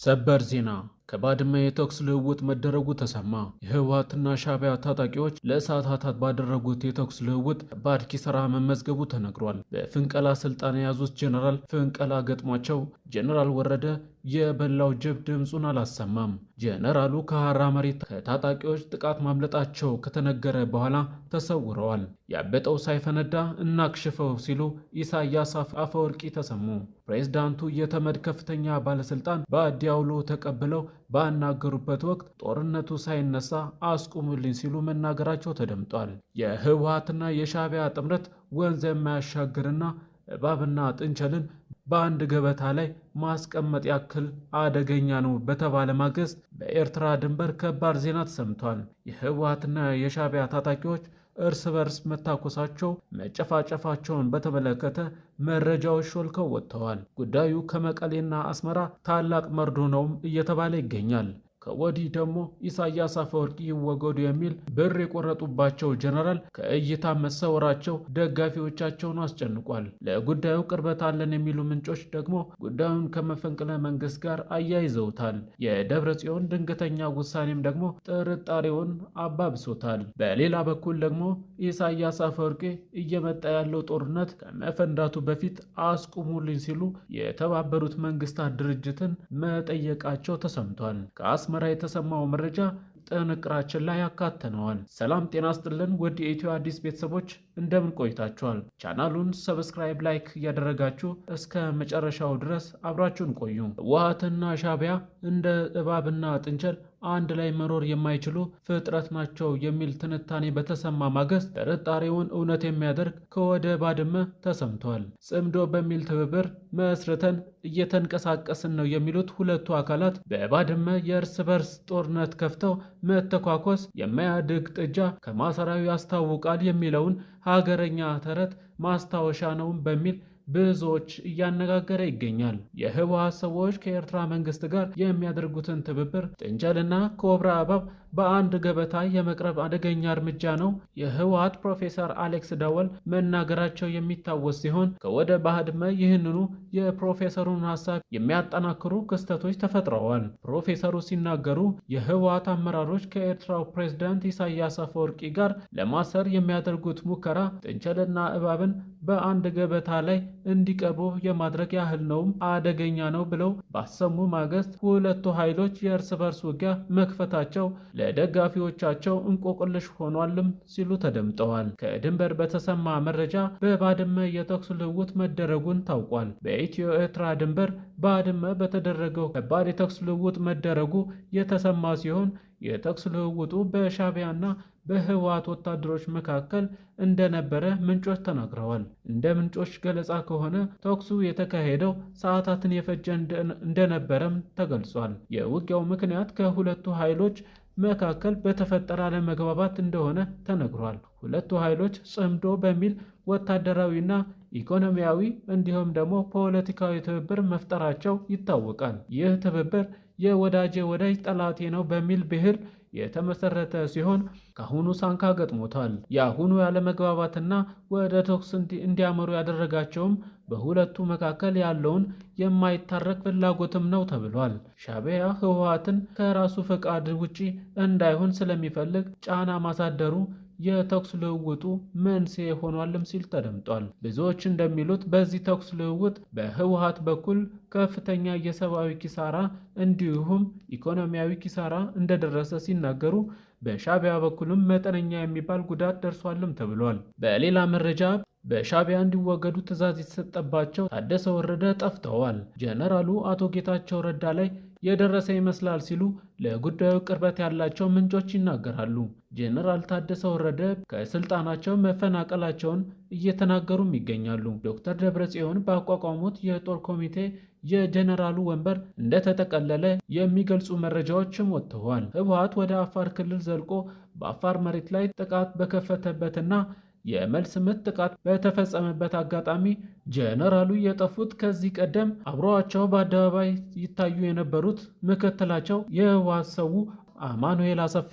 ሰበር ዜና ከባድመ የተኩስ ልውውጥ መደረጉ ተሰማ። የህወሓትና ሻዕቢያ ታጣቂዎች ለሰዓታት ባደረጉት የተኩስ ልውውጥ ከባድ ኪሳራ መመዝገቡ ተነግሯል። በፍንቀላ ስልጣን የያዙት ጀነራል ፍንቀላ ገጥሟቸው ጀነራል ወረደ የበላው ጅብ ድምፁን አላሰማም። ጀነራሉ ከሐራ መሬት ከታጣቂዎች ጥቃት ማምለጣቸው ከተነገረ በኋላ ተሰውረዋል። ያበጠው ሳይፈነዳ እናክሽፈው ሲሉ ኢሳያስ አፈወርቂ ተሰሙ። ፕሬዝዳንቱ የተመድ ከፍተኛ ባለስልጣን በአዲ አውሎ ተቀብለው ባናገሩበት ወቅት ጦርነቱ ሳይነሳ አስቁሙልኝ ሲሉ መናገራቸው ተደምጧል። የህወሓትና የሻዕቢያ ጥምረት ወንዝ የማያሻግርና እባብና ጥንቸልን በአንድ ገበታ ላይ ማስቀመጥ ያክል አደገኛ ነው በተባለ ማግስት በኤርትራ ድንበር ከባድ ዜና ተሰምቷል። የህወሓትና የሻዕቢያ ታጣቂዎች እርስ በርስ መታኮሳቸው፣ መጨፋጨፋቸውን በተመለከተ መረጃዎች ሾልከው ወጥተዋል። ጉዳዩ ከመቀሌና አስመራ ታላቅ መርዶ ነውም እየተባለ ይገኛል። ከወዲህ ደግሞ ኢሳያስ አፈወርቂ ይወገዱ የሚል ብር የቆረጡባቸው ጀነራል ከእይታ መሰወራቸው ደጋፊዎቻቸውን አስጨንቋል። ለጉዳዩ ቅርበት አለን የሚሉ ምንጮች ደግሞ ጉዳዩን ከመፈንቅለ መንግስት ጋር አያይዘውታል። የደብረ ጽዮን ድንገተኛ ውሳኔም ደግሞ ጥርጣሬውን አባብሶታል። በሌላ በኩል ደግሞ ኢሳያስ አፈወርቂ እየመጣ ያለው ጦርነት ከመፈንዳቱ በፊት አስቁሙልኝ ሲሉ የተባበሩት መንግስታት ድርጅትን መጠየቃቸው ተሰምቷል። አስመራ የተሰማው መረጃ ጥንቅራችን ላይ ያካተነዋል። ሰላም ጤና ስጥልን ውድ የኢትዮ አዲስ ቤተሰቦች እንደምን ቆይታችኋል? ቻናሉን ሰብስክራይብ፣ ላይክ እያደረጋችሁ እስከ መጨረሻው ድረስ አብራችሁን ቆዩ። ህወሓትና ሻዕቢያ እንደ እባብና ጥንቸል አንድ ላይ መኖር የማይችሉ ፍጥረት ናቸው የሚል ትንታኔ በተሰማ ማግስት ጥርጣሬውን እውነት የሚያደርግ ከወደ ባድመ ተሰምቷል። ጽምዶ በሚል ትብብር መስርተን እየተንቀሳቀስን ነው የሚሉት ሁለቱ አካላት በባድመ የእርስ በርስ ጦርነት ከፍተው መተኳኮስ የማያድግ ጥጃ ከማሰራዊ ያስታውቃል የሚለውን ሀገረኛ ተረት ማስታወሻ ነው በሚል ብዙዎች እያነጋገረ ይገኛል። የህወሓት ሰዎች ከኤርትራ መንግስት ጋር የሚያደርጉትን ትብብር ጥንቸልና ኮብራ እባብ በአንድ ገበታ የመቅረብ አደገኛ እርምጃ ነው የህወሓት ፕሮፌሰር አሌክስ ዳወል መናገራቸው የሚታወስ ሲሆን ከወደ ባድመ ይህንኑ የፕሮፌሰሩን ሀሳብ የሚያጠናክሩ ክስተቶች ተፈጥረዋል። ፕሮፌሰሩ ሲናገሩ የህወሓት አመራሮች ከኤርትራው ፕሬዝዳንት ኢሳያስ አፈወርቂ ጋር ለማሰር የሚያደርጉት ሙከራ ጥንቸልና እባብን በአንድ ገበታ ላይ እንዲቀርቡ የማድረግ ያህል ነውም አደገኛ ነው ብለው ባሰሙ ማግስት ሁለቱ ኃይሎች የእርስ በርስ ውጊያ መክፈታቸው ለደጋፊዎቻቸው እንቆቅልሽ ሆኗልም ሲሉ ተደምጠዋል። ከድንበር በተሰማ መረጃ በባድመ የተኩስ ልውውጥ መደረጉን ታውቋል። በኢትዮ ኤርትራ ድንበር ባድመ በተደረገው ከባድ የተኩስ ልውውጥ መደረጉ የተሰማ ሲሆን የተኩስ ልውውጡ በሻዕቢያና በህወሓት ወታደሮች መካከል እንደነበረ ምንጮች ተናግረዋል። እንደ ምንጮች ገለጻ ከሆነ ተኩሱ የተካሄደው ሰዓታትን የፈጀ እንደነበረም ተገልጿል። የውጊያው ምክንያት ከሁለቱ ኃይሎች መካከል በተፈጠረ አለመግባባት እንደሆነ ተነግሯል። ሁለቱ ኃይሎች ጽምዶ በሚል ወታደራዊና ኢኮኖሚያዊ እንዲሁም ደግሞ ፖለቲካዊ ትብብር መፍጠራቸው ይታወቃል። ይህ ትብብር የወዳጄ ወዳጅ ጠላቴ ነው በሚል ብሂል የተመሰረተ ሲሆን ካሁኑ ሳንካ ገጥሞታል። የአሁኑ ያለመግባባትና ወደ ተኩስ እንዲያመሩ ያደረጋቸውም በሁለቱ መካከል ያለውን የማይታረቅ ፍላጎትም ነው ተብሏል። ሻዕቢያ ህወሓትን ከራሱ ፈቃድ ውጪ እንዳይሆን ስለሚፈልግ ጫና ማሳደሩ የተኩስ ልውውጡ መንስኤ ሆኗልም ሲል ተደምጧል። ብዙዎች እንደሚሉት በዚህ ተኩስ ልውውጥ በህወሓት በኩል ከፍተኛ የሰብአዊ ኪሳራ እንዲሁም ኢኮኖሚያዊ ኪሳራ እንደደረሰ ሲናገሩ፣ በሻዕቢያ በኩልም መጠነኛ የሚባል ጉዳት ደርሷልም ተብሏል። በሌላ መረጃ በሻዕቢያ እንዲወገዱ ትዕዛዝ የተሰጠባቸው ታደሰ ወረደ ጠፍተዋል። ጀነራሉ አቶ ጌታቸው ረዳ ላይ የደረሰ ይመስላል ሲሉ ለጉዳዩ ቅርበት ያላቸው ምንጮች ይናገራሉ። ጀነራል ታደሰ ወረደ ከስልጣናቸው መፈናቀላቸውን እየተናገሩም ይገኛሉ። ዶክተር ደብረጽዮን ባቋቋሙት የጦር ኮሚቴ የጀነራሉ ወንበር እንደተጠቀለለ የሚገልጹ መረጃዎችም ወጥተዋል። ህወሓት ወደ አፋር ክልል ዘልቆ በአፋር መሬት ላይ ጥቃት በከፈተበትና የመልስ ምት ጥቃት በተፈጸመበት አጋጣሚ ጀነራሉ የጠፉት ከዚህ ቀደም አብረዋቸው በአደባባይ ይታዩ የነበሩት ምክትላቸው የህወሓት ሰው አማኑኤል አሰፋ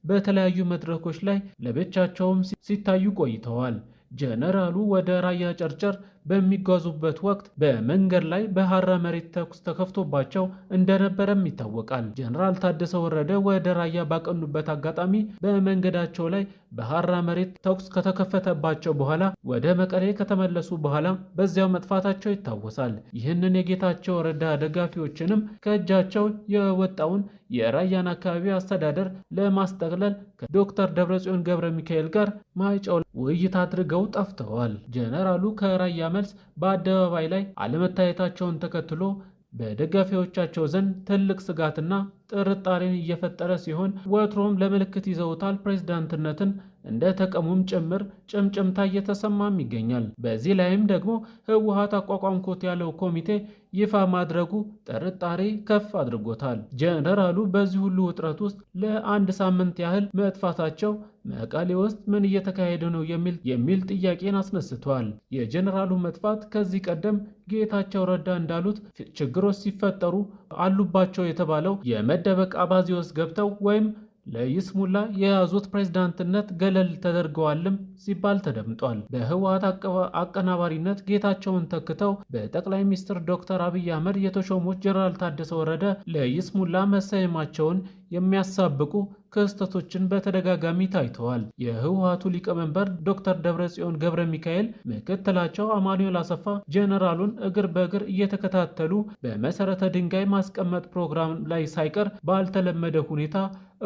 በተለያዩ መድረኮች ላይ ለብቻቸውም ሲታዩ ቆይተዋል። ጀነራሉ ወደ ራያ ጨርጨር በሚጓዙበት ወቅት በመንገድ ላይ በሐራ መሬት ተኩስ ተከፍቶባቸው እንደነበረም ይታወቃል። ጀነራል ታደሰ ወረደ ወደ ራያ ባቀኑበት አጋጣሚ በመንገዳቸው ላይ በሐራ መሬት ተኩስ ከተከፈተባቸው በኋላ ወደ መቀሌ ከተመለሱ በኋላ በዚያው መጥፋታቸው ይታወሳል። ይህንን የጌታቸው ረዳ ደጋፊዎችንም ከእጃቸው የወጣውን የራያን አካባቢ አስተዳደር ለማስጠቅለል ከዶክተር ደብረጽዮን ገብረ ሚካኤል ጋር ማይጨው ውይይት አድርገው ጠፍተዋል። ጀነራሉ ከራያ መልስ በአደባባይ ላይ አለመታየታቸውን ተከትሎ በደጋፊዎቻቸው ዘንድ ትልቅ ስጋትና ጥርጣሬን እየፈጠረ ሲሆን ወትሮም ለምልክት ይዘውታል ፕሬዝዳንትነትን እንደ ተቀሙም ጭምር ጭምጭምታ እየተሰማም ይገኛል። በዚህ ላይም ደግሞ ህወሓት አቋቋምኩት ያለው ኮሚቴ ይፋ ማድረጉ ጥርጣሬ ከፍ አድርጎታል። ጀነራሉ በዚህ ሁሉ ውጥረት ውስጥ ለአንድ ሳምንት ያህል መጥፋታቸው መቀሌ ውስጥ ምን እየተካሄደ ነው የሚል ጥያቄን አስነስቷል። የጀነራሉ መጥፋት ከዚህ ቀደም ጌታቸው ረዳ እንዳሉት ችግሮች ሲፈጠሩ አሉባቸው የተባለው የመደበቅ አባዜ ውስጥ ገብተው ወይም ለይስሙላ የያዙት ፕሬዝዳንትነት ገለል ተደርገዋልም ሲባል ተደምጧል። በህወሓት አቀናባሪነት ጌታቸውን ተክተው በጠቅላይ ሚኒስትር ዶክተር አብይ አህመድ የተሾሙት ጀነራል ታደሰ ወረደ ለይስሙላ መሰየማቸውን የሚያሳብቁ ክስተቶችን በተደጋጋሚ ታይተዋል። የህወሓቱ ሊቀመንበር ዶክተር ደብረጽዮን ገብረ ሚካኤል ምክትላቸው አማኑኤል አሰፋ ጀነራሉን እግር በእግር እየተከታተሉ በመሰረተ ድንጋይ ማስቀመጥ ፕሮግራም ላይ ሳይቀር ባልተለመደ ሁኔታ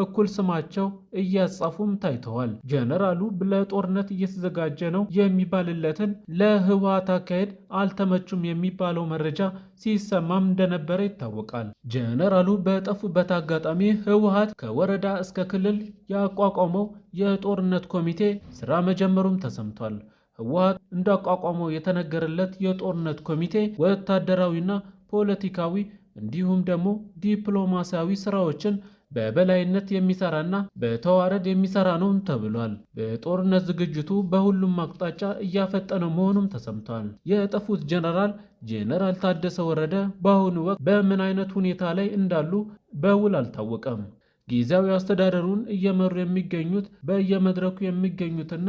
እኩል ስማቸው እያጻፉም ታይተዋል። ጀነራሉ ለጦርነት እየተዘጋጀ ነው የሚባልለትን ለህወሓት አካሄድ አልተመቹም የሚባለው መረጃ ሲሰማም እንደነበረ ይታወቃል። ጀነራሉ በጠፉበት አጋጣሚ ህወሓት ከወረዳ እስከ ክልል ያቋቋመው የጦርነት ኮሚቴ ስራ መጀመሩም ተሰምቷል። ህወሓት እንዳቋቋመው የተነገረለት የጦርነት ኮሚቴ ወታደራዊና ፖለቲካዊ እንዲሁም ደግሞ ዲፕሎማሲያዊ ስራዎችን በበላይነት የሚሰራና በተዋረድ የሚሰራ ነው ተብሏል። በጦርነት ዝግጅቱ በሁሉም አቅጣጫ እያፈጠነ መሆኑም ተሰምቷል። የጠፉት ጀነራል ታደሰ ወረደ በአሁኑ ወቅት በምን አይነት ሁኔታ ላይ እንዳሉ በውል አልታወቀም። ጊዜያዊ አስተዳደሩን እየመሩ የሚገኙት በየመድረኩ የሚገኙትና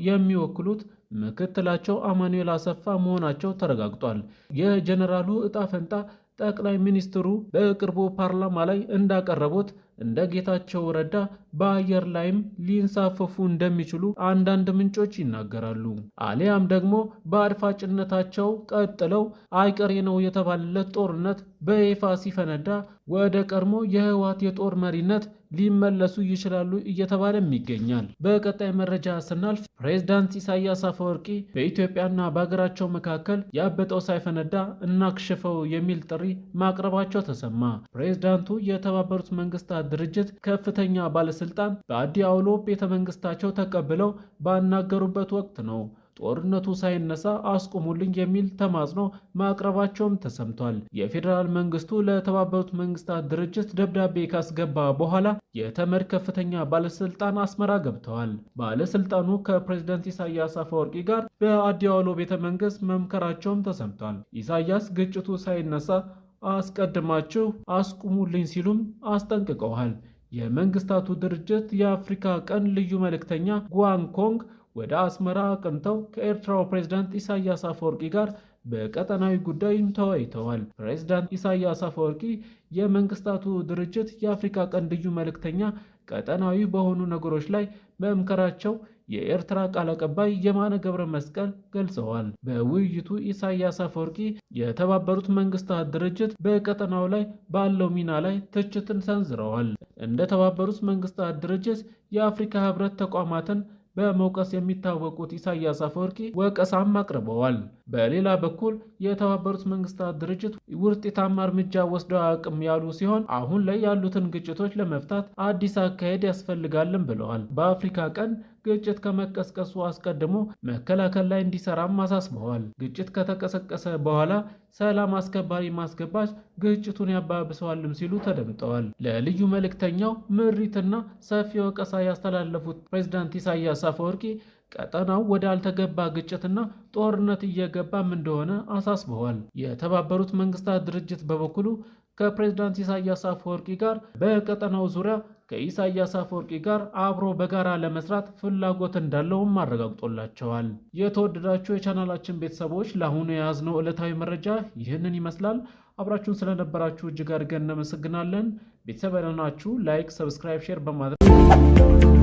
የሚወክሉት ምክትላቸው አማኑኤል አሰፋ መሆናቸው ተረጋግጧል። የጀነራሉ እጣ ፈንታ ጠቅላይ ሚኒስትሩ በቅርቡ ፓርላማ ላይ እንዳቀረቡት እንደ ጌታቸው ረዳ በአየር ላይም ሊንሳፈፉ እንደሚችሉ አንዳንድ ምንጮች ይናገራሉ። አሊያም ደግሞ በአድፋጭነታቸው ቀጥለው አይቀሬ ነው የተባለለት ጦርነት በይፋ ሲፈነዳ ወደ ቀድሞ የህወሓት የጦር መሪነት ሊመለሱ ይችላሉ እየተባለም ይገኛል። በቀጣይ መረጃ ስናልፍ ፕሬዝዳንት ኢሳያስ አፈወርቂ በኢትዮጵያና በሀገራቸው መካከል ያበጠው ሳይፈነዳ እናክሽፈው የሚል ጥሪ ማቅረባቸው ተሰማ። ፕሬዝዳንቱ የተባበሩት መንግስታት ድርጅት ከፍተኛ ባለስልጣን በአዲ አውሎ ቤተ መንግስታቸው ተቀብለው ባናገሩበት ወቅት ነው ጦርነቱ ሳይነሳ አስቁሙልኝ የሚል ተማጽኖ ማቅረባቸውም ተሰምቷል። የፌዴራል መንግስቱ ለተባበሩት መንግስታት ድርጅት ደብዳቤ ካስገባ በኋላ የተመድ ከፍተኛ ባለስልጣን አስመራ ገብተዋል። ባለስልጣኑ ከፕሬዝዳንት ኢሳያስ አፈወርቂ ጋር በአዲ አውሎ ቤተ መንግስት መምከራቸውም ተሰምቷል። ኢሳያስ ግጭቱ ሳይነሳ አስቀድማችሁ አስቁሙልኝ ሲሉም አስጠንቅቀዋል። የመንግስታቱ ድርጅት የአፍሪካ ቀን ልዩ መልእክተኛ ጉዋን ኮንግ ወደ አስመራ አቅንተው ከኤርትራው ፕሬዝዳንት ኢሳያስ አፈወርቂ ጋር በቀጠናዊ ጉዳይም ተወያይተዋል። ፕሬዝዳንት ኢሳያስ አፈወርቂ የመንግስታቱ ድርጅት የአፍሪካ ቀን ልዩ መልእክተኛ ቀጠናዊ በሆኑ ነገሮች ላይ መምከራቸው የኤርትራ ቃል አቀባይ የማነ ገብረ መስቀል ገልጸዋል። በውይይቱ ኢሳያስ አፈወርቂ የተባበሩት መንግስታት ድርጅት በቀጠናው ላይ ባለው ሚና ላይ ትችትን ሰንዝረዋል። እንደ ተባበሩት መንግስታት ድርጅት የአፍሪካ ህብረት ተቋማትን በመውቀስ የሚታወቁት ኢሳያስ አፈወርቂ ወቀሳም አቅርበዋል። በሌላ በኩል የተባበሩት መንግስታት ድርጅት ውጤታማ እርምጃ ወስደው አያውቅም ያሉ ሲሆን አሁን ላይ ያሉትን ግጭቶች ለመፍታት አዲስ አካሄድ ያስፈልጋልን ብለዋል። በአፍሪካ ቀን ግጭት ከመቀስቀሱ አስቀድሞ መከላከል ላይ እንዲሰራም አሳስበዋል። ግጭት ከተቀሰቀሰ በኋላ ሰላም አስከባሪ ማስገባት ግጭቱን ያባብሰዋልም ሲሉ ተደምጠዋል። ለልዩ መልእክተኛው ምሪትና ሰፊ ወቀሳ ያስተላለፉት ፕሬዝዳንት ኢሳያስ አፈወርቂ ቀጠናው ወደ አልተገባ ግጭትና ጦርነት እየገባም እንደሆነ አሳስበዋል። የተባበሩት መንግስታት ድርጅት በበኩሉ ከፕሬዝዳንት ኢሳያስ አፈወርቂ ጋር በቀጠናው ዙሪያ ከኢሳያስ አፈወርቂ ጋር አብሮ በጋራ ለመስራት ፍላጎት እንዳለውም አረጋግጦላቸዋል። የተወደዳችሁ የቻናላችን ቤተሰቦች ለአሁኑ የያዝነው ዕለታዊ መረጃ ይህንን ይመስላል። አብራችሁን ስለነበራችሁ እጅግ አድርገን እናመሰግናለን። ቤተሰብ ያልሆናችሁ ላይክ፣ ሰብስክራይብ፣ ሼር በማድረግ